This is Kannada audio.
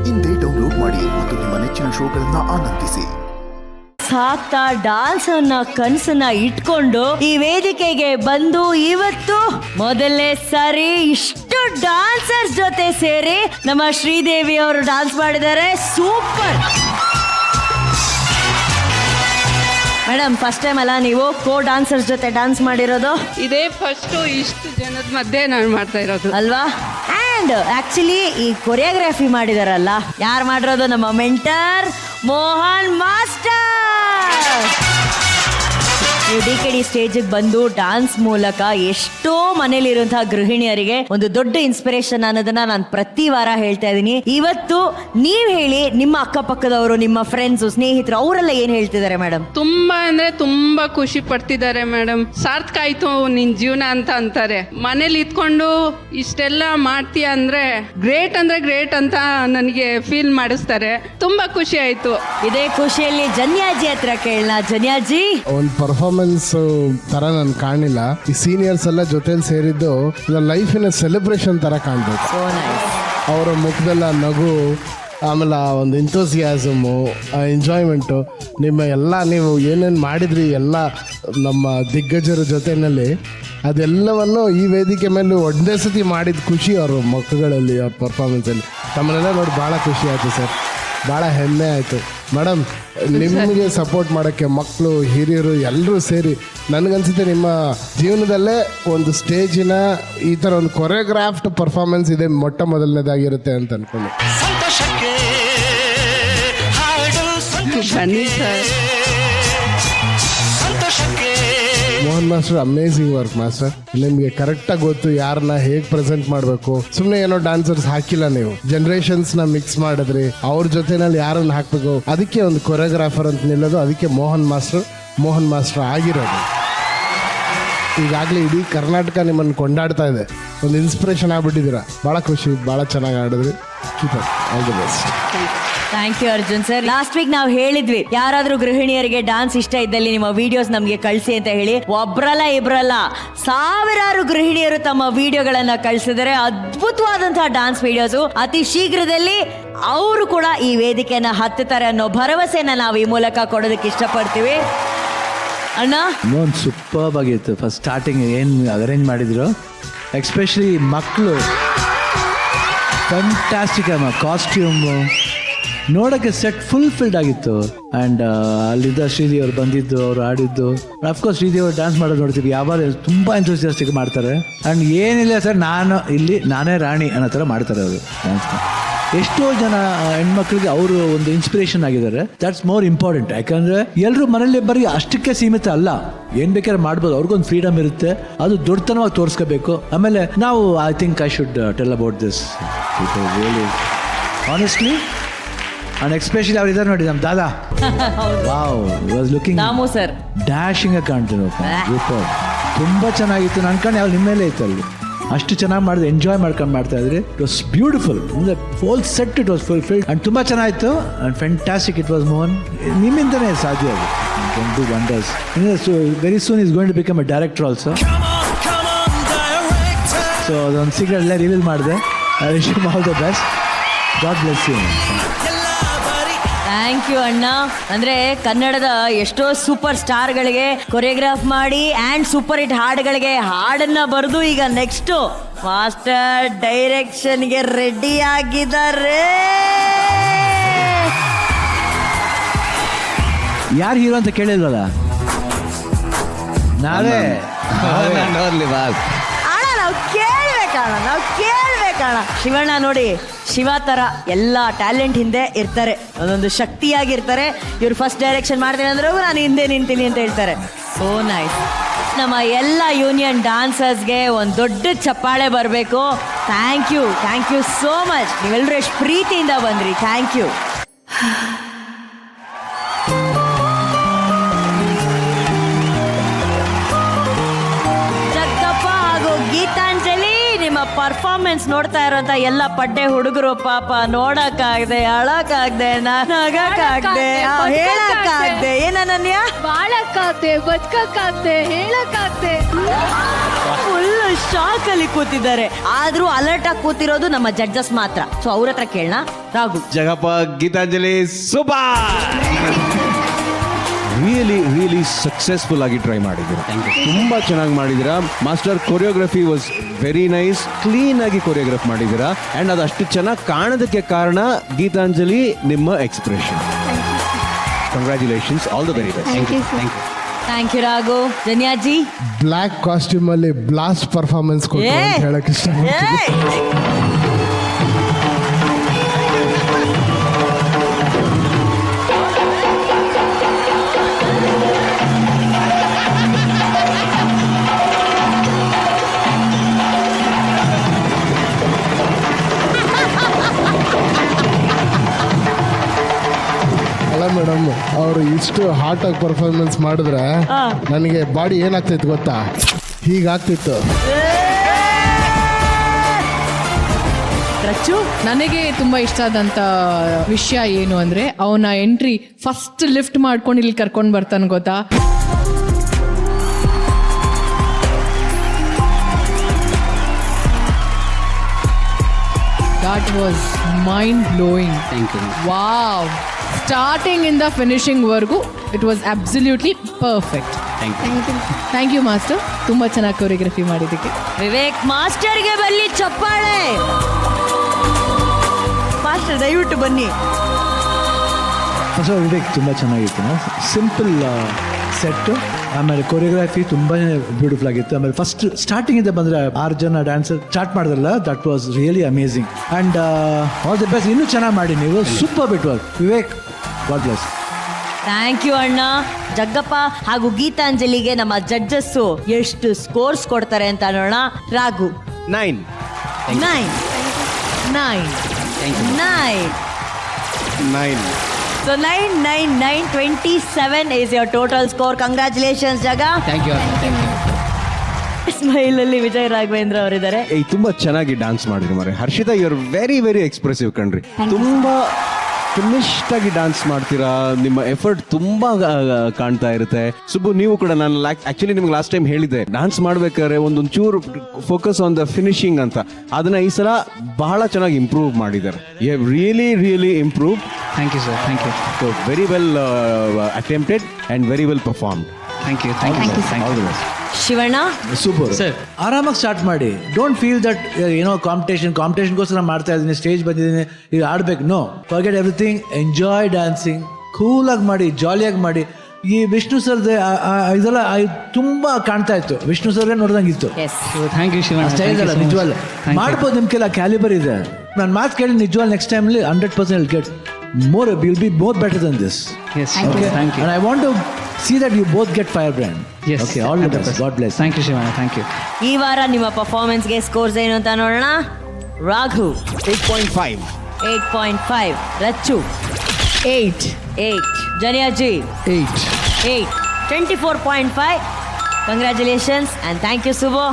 ಇಂದೇ ಡೌನ್ಲೋಡ್ ಮಾಡಿ ಮತ್ತು ನಿಮ್ಮ ನೆಚ್ಚಿನ ಶೋಗಳನ್ನ ಆನಂದಿಸಿ. ಸಾಕ್ತಾ ಡಾನ್ಸ್ ಅನ್ನ ಕನಸನ್ನ ಇಟ್ಕೊಂಡು ಈ ವೇದಿಕೆಗೆ ಬಂದು ಇವತ್ತು ಮೊದಲನೇ ಸಾರಿ ಇಷ್ಟು ಡಾನ್ಸರ್ಸ್ ಜೊತೆ ಸೇರಿ ನಮ್ಮ ಶ್ರೀದೇವಿ ಅವರು ಡಾನ್ಸ್ ಮಾಡಿದ್ದಾರೆ. ಸೂಪರ್ ಮೇಡಮ್, ಫಸ್ಟ್ ಟೈಮ್ ಅಲ್ಲ ನೀವು ಕೋ ಡಾನ್ಸರ್ಸ್ ಜೊತೆ ಡಾನ್ಸ್ ಮಾಡಿರೋದು? ಇದೇ ಫಸ್ಟ್ ಇಷ್ಟು ಜನದ ಮಧ್ಯೆ ನಾನು ಮಾಡ್ತಾ ಇರೋದು ಅಲ್ವಾ? ಅಂಡ್ ಆಕ್ಚುಲಿ ಈ ಕೊರಿಯೋಗ್ರಫಿ ಮಾಡಿದಾರಲ್ಲ, ಯಾರು ಮಾಡಿರೋದು? ನಮ್ಮ ಮೆಂಟರ್ ಮೋಹನ್ ಮಾಸ್ಟರ್. ನೀವು DKD ಸ್ಟೇಜಿಗೆ ಬಂದು ಡಾನ್ಸ್ ಮೂಲಕ ಎಷ್ಟೋ ಮನೇಲಿರುವಂತಹ ಗೃಹಿಣಿಯರಿಗೆ ಒಂದು ದೊಡ್ಡ ಇನ್ಸ್ಪಿರೇಷನ್ ಅನ್ನೋದನ್ನ ನಾನು ಪ್ರತಿ ವಾರ ಹೇಳ್ತಾ ಇದ್ದೀನಿ. ಇವತ್ತು ನೀವ್ ಹೇಳಿ, ನಿಮ್ಮ ಅಕ್ಕಪಕ್ಕದವರು, ನಿಮ್ಮ ಫ್ರೆಂಡ್ಸ್, ಸ್ನೇಹಿತರು ಅವರೆಲ್ಲ ಏನ್ ಹೇಳ್ತಿದ್ದಾರೆ ಮೇಡಮ್? ತುಂಬಾ ಅಂದ್ರೆ ತುಂಬಾ ಖುಷಿ ಪಡ್ತಿದ್ದಾರೆ ಮೇಡಮ್. ಸಾರ್ಥಕ ಆಯ್ತು ನಿನ್ ಜೀವನ ಅಂತ ಅಂತಾರೆ. ಮನೇಲಿ ಇದ್ಕೊಂಡು ಇಷ್ಟೆಲ್ಲ ಮಾಡ್ತೀಯ ಅಂದ್ರೆ ಗ್ರೇಟ್ ಅಂತ ನನಗೆ ಫೀಲ್ ಮಾಡಿಸ್ತಾರೆ. ತುಂಬಾ ಖುಷಿ ಆಯ್ತು. ಇದೇ ಖುಷಿಯಲ್ಲಿ ಜನ್ಯಾಜಿ ಹತ್ರ ಕೇಳೋಣ. ಜನ್ಯಾಜಿ, ಒಂದು ಪರ್ಫಾರ್ಮೆನ್ಸ್ ತರ ನನ್ ಕಾಣಿಲ್ಲ. ಈ ಸೀನಿಯರ್ಸ್ ಎಲ್ಲ ಜೊತೆಲಿ ಸೇರಿದ್ದು ಲೈಫಿನ ಸೆಲೆಬ್ರೇಷನ್ ತರ ಕಾಣ್ಬೇಕು. ಅವರ ಮುಖದಲ್ಲ ನಗು, ಆಮೇಲೆ ಒಂದು ಎಂಥೂಸಿಯಾಸಮು, ಎಂಜಾಯ್ಮೆಂಟು, ನಿಮ್ಮ ಎಲ್ಲ ನೀವು ಏನೇನು ಮಾಡಿದ್ರಿ ಎಲ್ಲ ನಮ್ಮ ದಿಗ್ಗಜರ ಜೊತೆಯಲ್ಲಿ, ಅದೆಲ್ಲವನ್ನು ಈ ವೇದಿಕೆ ಮೇಲೆ ಒಂದೇ ಸತಿ ಮಾಡಿದ ಖುಷಿ ಅವ್ರ ಮಕ್ಕಳಲ್ಲಿ, ಅವ್ರ ಪರ್ಫಾರ್ಮೆನ್ಸಲ್ಲಿ ತಮ್ಮನ್ನೆಲ್ಲ ನೋಡಿ ಭಾಳ ಖುಷಿ ಆಯಿತು ಸರ್. ಭಾಳ ಹೆಮ್ಮೆ ಆಯಿತು ಮೇಡಮ್. ನಿಮಗೆ ಸಪೋರ್ಟ್ ಮಾಡೋಕ್ಕೆ ಮಕ್ಕಳು, ಹಿರಿಯರು ಎಲ್ಲರೂ ಸೇರಿ ನನಗನ್ಸುತ್ತೆ ನಿಮ್ಮ ಜೀವನದಲ್ಲೇ ಒಂದು ಸ್ಟೇಜಿನ ಈ ಥರ ಒಂದು ಕೊರಿಯೋಗ್ರಾಫ್ಡ್ ಪರ್ಫಾರ್ಮೆನ್ಸ್ ಇದೆ ಮೊಟ್ಟ ಮೊದಲನೇದಾಗಿರುತ್ತೆ ಅಂತ ಅಂದ್ಕೊಂಡು. ಬನ್ನಿ sir. Mohan master, amazing work master. ನಿಮಗೆ ಕರೆಕ್ಟಾಗಿ ಗೊತ್ತು ಯಾರನ್ನ ಹೇಗೆ ಪ್ರೆಸೆಂಟ್ ಮಾಡಬೇಕು. ಸುಮ್ಮನೆ ಏನೋ ಡಾನ್ಸರ್ಸ್ ಹಾಕಿಲ್ಲ, ನೀವು ಜನರೇಷನ್ಸ್ನ ಮಿಕ್ಸ್ ಮಾಡಿದ್ರಿ. ಅವ್ರ ಜೊತೆನಲ್ಲಿ ಯಾರನ್ನ ಹಾಕಬೇಕು, ಅದಕ್ಕೆ ಒಂದು ಕೊರಿಯೋಗ್ರಾಫರ್ ಅಂತ ನಿಲ್ಲೋದು. ಅದಕ್ಕೆ ಮೋಹನ್ ಮಾಸ್ಟರ್ ಆಗಿರೋದು. ಈಗಾಗಲೇ ಇಡೀ ಕರ್ನಾಟಕ ನಿಮ್ಮನ್ನು ಕೊಂಡಾಡ್ತಾ ಇದೆ. ಒಂದು ಇನ್ಸ್ಪಿರೇಷನ್ ಆಗ್ಬಿಟ್ಟಿದ್ದೀರಾ. ಭಾಳ ಖುಷಿ, ಭಾಳ ಚೆನ್ನಾಗಿ ಆಡಿದ್ರಿ. Keep up, all the best. Thank you Arjun sir. Last week ನಾವು ಹೇಳಿದ್ವಿ, ಯಾರಾದ್ರೂ ಗೃಹಿಣಿಯರಿಗೆ ಡಾನ್ಸ್ ಇಷ್ಟ ಇದ್ದಲ್ಲಿ ನಿಮ್ಮ ವಿಡಿಯೋಸ್ ನಮಗೆ ಕಳಿಸಿ ಅಂತ ಹೇಳಿ. ಒಬ್ರಲ್ಲ ಇಬ್ರಲ್ಲ, ಸಾವಿರಾರು ಗೃಹಿಣಿಯರು ತಮ್ಮ ವಿಡಿಯೋಗಳನ್ನ ಕಳಿಸಿದರೆ. ಅದ್ಭುತವಾದಂತಹ ಡಾನ್ಸ್ ವಿಡಿಯೋಸ್. ಅತಿ ಶೀಘ್ರದಲ್ಲಿ ಅವರು ಕೂಡ ಈ ವೇದಿಕೆಯನ್ನ ಹತ್ತುತ್ತಾರೆ ಅನ್ನೋ ಭರವಸೆನ ನಾವು ಈ ಮೂಲಕ ಕೊಡೋದಕ್ಕೆ ಇಷ್ಟಪಡ್ತೀವಿ. ಅಣ್ಣ, ಸೂಪರ್ ಆಗಿತ್ತು. ಫಸ್ಟ್ ಸ್ಟಾರ್ಟಿಂಗ್ ಏನು ಅರೇಂಜ್ ಮಾಡಿದ್ರು, ಎಕ್ಸ್ಪೆಷಲಿ ಮಕ್ಕಳು ಫ್ಯಾಂಟಾಸ್ಟಿಕ್ ಅಮ್ಮ. ಕಾಸ್ಟ್ಯೂಮು ನೋಡೋಕ್ಕೆ ಸೆಟ್ ಫುಲ್ಫಿಲ್ಡ್ ಆಗಿತ್ತು. ಆ್ಯಂಡ್ ಅಲ್ಲಿದ್ದ ಶ್ರೀದೇವಿ ಅವ್ರು ಬಂದಿದ್ದು, ಅವ್ರು ಆಡಿದ್ದು. ಅಫ್ಕೋರ್ಸ್ ಶ್ರೀದೇವಿ ಅವ್ರು ಡ್ಯಾನ್ಸ್ ಮಾಡೋದು ನೋಡ್ತೀವಿ, ಯಾವಾಗ ತುಂಬ ಎಂಥೂಸಿಯಾಸ್ಟಿಕ್ ಮಾಡ್ತಾರೆ. ಆ್ಯಂಡ್ ಏನಿಲ್ಲ ಸರ್, ನಾನೇ ರಾಣಿ ಅನ್ನೋ ಥರ ಮಾಡ್ತಾರೆ ಅವರು ಡ್ಯಾನ್ಸ್ನ. ಎಷ್ಟೋ ಜನ ಹೆಣ್ಮಕ್ಳಿಗೆ ಅವರು ಒಂದು ಇನ್ಸ್ಪಿರೇಷನ್ ಆಗಿದ್ದಾರೆ. That's more important. ಯಾಕಂದರೆ ಎಲ್ಲರೂ ಮನೇಲಿ ಬರೀ ಅಷ್ಟಕ್ಕೆ ಸೀಮಿತ ಅಲ್ಲ, ಏನು ಬೇಕಾದ್ರೆ ಮಾಡ್ಬೋದು. ಅವ್ರಿಗೊಂದು ಫ್ರೀಡಮ್ ಇರುತ್ತೆ, ಅದು ದೊಡ್ಡತನವಾಗಿ ತೋರಿಸ್ಕೋಬೇಕು. ಆಮೇಲೆ ನಾವು I think I should tell about this really honestly. And especially ಅವ್ರು ಇದ್ದಾರೆ ನೋಡಿ, ನಮ್ಮ ದಾದಾ. Wow, was looking sir dashing ಕಾಣ್ತೀವಿ. ತುಂಬ ಚೆನ್ನಾಗಿತ್ತು. ನನ್ನ ಕಣ್ಣು ಯಾವ ನಿಮ್ಮ ಮೇಲೆ ಇತ್ತು ಅಲ್ಲಿ. ಅಷ್ಟು ಚೆನ್ನಾಗಿ ಮಾಡಿದ್ರೆ, ಎಂಜಾಯ್ ಮಾಡ್ಕೊಂಡು ಮಾಡ್ತಾ ಇದ್ರಿ. It was beautiful. ಅಂದರೆ full set it was fulfilled and ತುಂಬ ಚೆನ್ನಾಗಿತ್ತು. And fantastic it was. Mohan, ನಿಮ್ಮಿಂದನೇ ಸಾಧ್ಯ ಅದು. Do wonders. Very soon is going to become a director also. So ಅದೊಂದು ಸೀಕ್ರೆಟ್ ಎಲ್ಲ ರಿವೀಲ್ ಮಾಡಿದೆ. I wish you all the best. God bless you. Thank you ಅಣ್ಣ. ಅಂದ್ರೆ ಕನ್ನಡದ ಎಷ್ಟೋ ಸೂಪರ್ ಸ್ಟಾರ್ಗಳಿಗೆ ಕೊರಿಯೋಗ್ರಾಫ್ ಮಾಡಿ ಆ್ಯಂಡ್ ಸೂಪರ್ ಹಿಟ್ ಹಾಡುಗಳಿಗೆ ಹಾಡನ್ನ ಬರೆದು ಈಗ ನೆಕ್ಸ್ಟ್ ಮಾಸ್ಟರ್ ಡೈರೆಕ್ಷನ್ಗೆ ರೆಡಿ ಆಗಿದ್ದಾರೆ. ಯಾರು ಹೀರೋ ಅಂತ ಕೇಳಿಲ್ವಲ್ಲ? ನಾವೇ ನೋಡ್ಲಿ ಬಾಸ್. ಅಣ್ಣ, ನಾವು ಕೇಳ್ಬೇಕಣ್ಣ. ಶಿವಣ್ಣ ನೋಡಿ, ಶಿವ ಥರ ಎಲ್ಲ ಟ್ಯಾಲೆಂಟ್ ಹಿಂದೆ ಇರ್ತಾರೆ, ಅದೊಂದು ಶಕ್ತಿಯಾಗಿರ್ತಾರೆ. ಇವ್ರು ಫಸ್ಟ್ ಡೈರೆಕ್ಷನ್ ಮಾಡ್ತೀನಿ ಅಂದ್ರೆ ನಾನು ಹಿಂದೆ ನಿಂತೀನಿ ಅಂತ ಹೇಳ್ತಾರೆ. So nice. ನಮ್ಮ ಎಲ್ಲ ಯೂನಿಯನ್ ಡಾನ್ಸರ್ಸ್ಗೆ ಒಂದು ದೊಡ್ಡ ಚಪ್ಪಾಳೆ ಬರಬೇಕು. Thank you so much. ನೀವೆಲ್ಲರೂ ಎಷ್ಟು ಪ್ರೀತಿಯಿಂದ ಬಂದ್ರಿ. Thank you. ಜಗ್ಗಪ್ಪ ಹಾಗೂ ಗೀತಾಂಜಲಿ, ನಿಮ್ಮ ಪರ್ಫಾರ್ಮೆನ್ಸ್ ನೋಡ್ತಾ ಇರೋಂತ ಎಲ್ಲ ಪಡ್ಡೆ ಹುಡುಗರು ಪಾಪ ನೋಡಕ್ಕಾಗ್ದೆ ಅಳಕ್ಕಾಗ್ದೆ ನಗಕ್ಕಾಗ್ದೆ ಹೇಳಕ್ಕಾಗ್ದೆ ಏನನ್ಯ ಬಾಳಕ್ಕಾಗ್ದೆ ಬದುಕಕ್ಕಾಗ್ದೆ ಹೇಳಕ್ಕಾಗ್ದೆ ಫುಲ್ ಶಾಕ್ ಅಲ್ಲಿ ಕೂತಿದ್ದಾರೆ. ಆದ್ರೂ ಅಲರ್ಟ್ ಆಗಿ ಕೂತಿರೋದು ನಮ್ಮ ಜಡ್ಜಸ್ ಮಾತ್ರ. ಸೊ ಅವ್ರ ಹತ್ರ ಕೇಳೋಣ. Raghu. Jagappa, Geetanjali, super. Really successful ಆಗಿ ಟ್ರೈ ಮಾಡಿದ್ದೀರಾ. ತುಂಬ ಚೆನ್ನಾಗಿ ಮಾಡಿದ್ದೀರಾ master. Choreography was very nice. Clean ಆಗಿ ಕೊರಿಯೋಗ್ರಫ್ ಮಾಡಿದ್ದೀರಾ. ಆ್ಯಂಡ್ ಅದು ಅಷ್ಟು ಚೆನ್ನಾಗಿ ಕಾಣೋದಕ್ಕೆ ಕಾರಣ ಗೀತಾಂಜಲಿ ನಿಮ್ಮ expression. Congratulations, all the very best. Thank you Raghu. Janyaji. Black costume ಅಲ್ಲಿ ಬ್ಲಾಸ್ಟ್ ಪರ್ಫಾರ್ಮೆನ್ಸ್ ಕೊಟ್ಟು ಅಂತ ಹೇಳಕ್ ಇಷ್ಟ. ಅಲ್ಲ ಮೇಡಮ್, ಅವರು ಇಷ್ಟು ಹಾಟ್ ಆಗಿ ಪರ್ಫಾರ್ಮೆನ್ಸ್ ಮಾಡಿದ್ರೆ ನನಗೆ ಬಾಡಿ ಏನಾಗ್ತೈತೆ ಗೊತ್ತಾ? ಹೀಗಾಗ್ತಿತ್ತು. ನನಗೆ ತುಂಬಾ ಇಷ್ಟ ಆದಂತ ವಿಷಯ ಏನು ಅಂದ್ರೆ ಅವನ ಎಂಟ್ರಿ ಫಸ್ಟ್ ಲಿಫ್ಟ್ ಮಾಡ್ಕೊಂಡು ಇಲ್ಲಿ ಕರ್ಕೊಂಡು ಬರ್ತಾನೆ ಗೊತ್ತಾ. That was mind blowing. Thank you. Wow. Starting in the finishing ವರ್ಗು it was absolutely perfect. Thank you master. ತುಂಬಾ ಚೆನ್ನಾಗಿ ಕೊರಿಯೋಗ್ರಫಿ ಮಾಡಿದ್ದಕ್ಕೆ. ವಿವೇಕ್ ಮಾಸ್ಟರ್ಗೆ ಬಲ್ಲಿ ಚಪ್ಪಾಳೆ. ಮಾಸ್ಟರ್ ದಯವಿಟ್ಟು ಬನ್ನಿ. ಹೊಸ ವಿವೇಕ್ ತುಂಬ ಚೆನ್ನಾಗಿತ್ತು. ಸಿಂಪಲ್ ಸೆಟ್, ಆಮೇಲೆ ಕೊರಿಯೋಗ್ರಫಿ ತುಂಬಾ ಬ್ಯೂಟಿಫುಲ್ ಆಗಿತ್ತು. ಆಮೇಲೆ ಫಸ್ಟ್ ಸ್ಟಾರ್ಟಿಂಗ್ ಇಂದ ಬಂದರೆ 6 ಜನ ಡ್ಯಾನ್ಸರ್ ಸ್ಟಾರ್ಟ್ ಮಾಡಿದ್ರಲ್ಲ, that was really amazing. And all the best. ಇನ್ನೂ ಚೆನ್ನಾಗಿ ಮಾಡಿ ನೀವು. Super bit work Vivek. God bless. Thank you ಅಣ್ಣ. ಜಗ್ಗಪ್ಪ ಹಾಗೂ ಗೀತಾಂಜಲಿಗೆ ನಮ್ಮ ಜಡ್ಜಸ್ಸು ಎಷ್ಟು ಸ್ಕೋರ್ಸ್ ಕೊಡ್ತಾರೆ ಅಂತ ನೋಡೋಣ. Raghu. 9. 9. 9. 9. So 9, 9, 9, 27 is your total score. Congratulations, Jaga. Thank you. Smile ಅಲ್ಲಿ ವಿಜಯ್ ರಾಘವೇಂದ್ರ ಅವರಿದ್ದಾರೆ. ತುಂಬಾ ಚೆನ್ನಾಗಿ ಡ್ಯಾನ್ಸ್ ಮಾಡಿದ್ರಿ ಮಾರೆ. Harshita, you are very expressive ಕಣ್ರಿ. ತುಂಬಾ ಫಿನಿಶ್ಡ್ ಆಗಿ ಡ್ಯಾನ್ಸ್ ಮಾಡ್ತೀರಾ. ನಿಮ್ಮ ಎಫರ್ಟ್ ತುಂಬಾ ಕಾಣ್ತಾ ಇರುತ್ತೆ. ಸುಬ್ಬು, ನೀವು ಕೂಡ ನಾನು ಆಕ್ಚುಲಿ ನಿಮ್ಗೆ ಲಾಸ್ಟ್ ಟೈಮ್ ಹೇಳಿದ್ದೆ, ಡ್ಯಾನ್ಸ್ ಮಾಡ್ಬೇಕಾದ್ರೆ ಒಂದೊಂದು ಚೂರು ಫೋಕಸ್ ಆನ್ ದ ಫಿನಿಶಿಂಗ್ ಅಂತ. ಅದನ್ನ ಈ ಸಲ ಬಹಳ ಚೆನ್ನಾಗಿ ಇಂಪ್ರೂವ್ ಮಾಡಿದ್ದಾರೆ. You have really improve. Thank you, sir. Thank you. So very well attempted and very well performed. Thank you. All the best. Shivanna. Super Sir. ಆರಾಮಾಗಿ ಸ್ಟಾರ್ಟ್ ಮಾಡಿ. ಡೋಂಟ್ ಫೀಲ್ ದಟ್ ಏನೋ ಕಾಂಪಿಟೇಷನ್ಗೋಸ್ಕರ ಮಾಡ್ತಾ ಇದ್ದೀನಿ, ಸ್ಟೇಜ್ ಬಂದಿದ್ದೀನಿ, ಈಗ ಆಡ್ಬೇಕು. No, forget everything. Enjoy dancing. ಕೂಲಾಗಿ ಮಾಡಿ, ಜಾಲಿಯಾಗಿ ಮಾಡಿ. ಈ ವಿಷ್ಣು ಸರ್ದೆ ಇದೆಲ್ಲ ತುಂಬಾ ಕಾಣ್ತಾ ಇತ್ತು. ವಿಷ್ಣು ಸರ್ಗೆ ನೋಡ್ದಂಗಿತ್ತು. So, thank you, Shivana. Style ಅಲ್ಲ ನಿಜವಾಗ್ಲೂ ಮಾಡ್ಬೋದು. ನಿಮ್ ಕೆಲ ಕ್ಯಾಲಿಬರ್ ಇದೆ. ನಾನು ಮಾತು ಕೇಳಿ ನಿಜವಾಗ್ಲೂ next timely 100% get more. You'll be more better than this. Yes. Okay. Thank you. And I want to see that you both get firebrand. Yes. Okay. All the best. God bless. Thank you, Shivana. Thank you. ಈ ವಾರ ನಿಮ್ಮ ಪರ್ಫಾರ್ಮೆನ್ಸ್ಗೆ ಸ್ಕೋರ್ಸ್ ಏನು ಅಂತ ನೋಡೋಣ. Raghu 8.5. 8.5. Rachchu 8. ಜನಿಯಾಜಿ 8. 24.5. Congratulations and thank you, Subho.